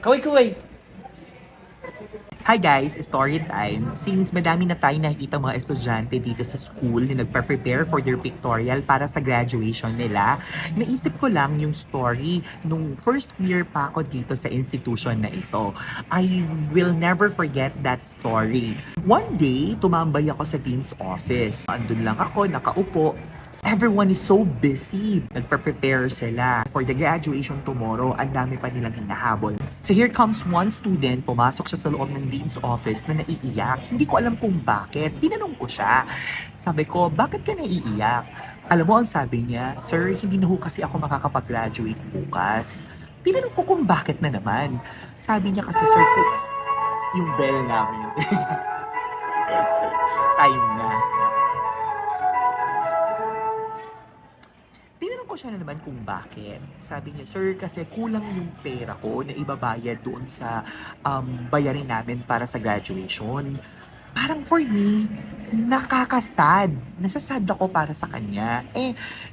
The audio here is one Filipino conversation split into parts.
Kaway-kaway! Hi guys, story time. Since madami na tayo nakikita mga estudyante dito sa school na nagpa-prepare for their pictorial para sa graduation nila, naisip ko lang yung story nung first year pa ako dito sa institution na ito. I will never forget that story. One day, tumambay ako sa dean's office. Andun lang ako, nakaupo. Everyone is so busy. Nagpa-prepare sila for the graduation tomorrow. Ang dami pa nilang hinahabol. So here comes one student, pumasok siya sa loob ng dean's office na naiiyak. Hindi ko alam kung bakit. Tinanong ko siya. Sabi ko, bakit ka naiiyak? Alam mo ang sabi niya, Sir, hindi na ho kasi ako makakapag-graduate bukas. Tinanong ko kung bakit na naman. Sabi niya kasi, Sir, yung bell namin. Time na. Tinanong ko siya na naman kung bakit. Sabi niya, Sir, kasi kulang yung pera ko na ibabayad doon sa bayarin namin para sa graduation. Parang for me, nakakasad. Nasasad ako para sa kanya.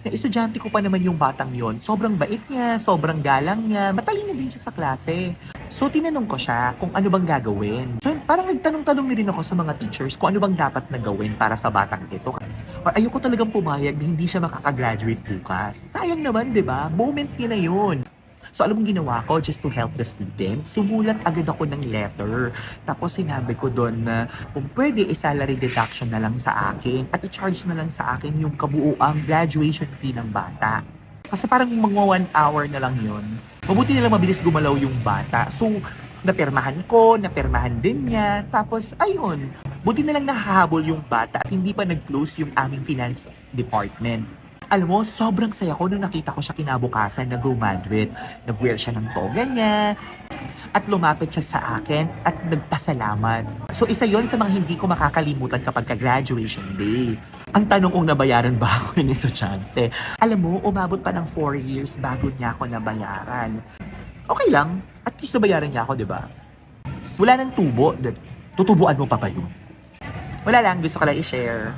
Na estudyante ko pa naman yung batang yon. Sobrang bait niya, sobrang galang niya, matalino din siya sa klase. So, tinanong ko siya kung ano bang gagawin. So, parang nagtanong-tanong rin ako sa mga teachers kung ano bang dapat na gawin para sa batang ito. Or ayoko talagang pumayag na hindi siya makakagraduate bukas. Sayang naman, di ba? Moment niya na yun. So, alam mong ginawa ko just to help the student? Sumulat agad ako ng letter. Tapos sinabi ko doon na kung pwede salary deduction na lang sa akin at i-charge na lang sa akin yung kabuuang graduation fee ng bata. Kasi parang mga 1 hour na lang yun. Mabuti na lang mabilis gumalaw yung bata. So, napirmahan ko, napirmahan din niya. Tapos, ayun. Buti na lang nahahabol yung bata at hindi pa nag-close yung aming finance department. Alam mo, sobrang saya ko nung nakita ko siya kinabukasan na graduate. Nag-wear siya ng toga niya at lumapit siya sa akin at nagpasalamat. So isa yon sa mga hindi ko makakalimutan kapag ka-graduation day. Ang tanong kung nabayaran ba ako ng estudyante. Alam mo, umabot pa ng 4 years bago niya ako nabayaran. Okay lang, at least nabayaran niya ako, di ba? Wala nang tubo. Tutubuan mo pa ba yun? Wala lang, gusto ko lang i-share.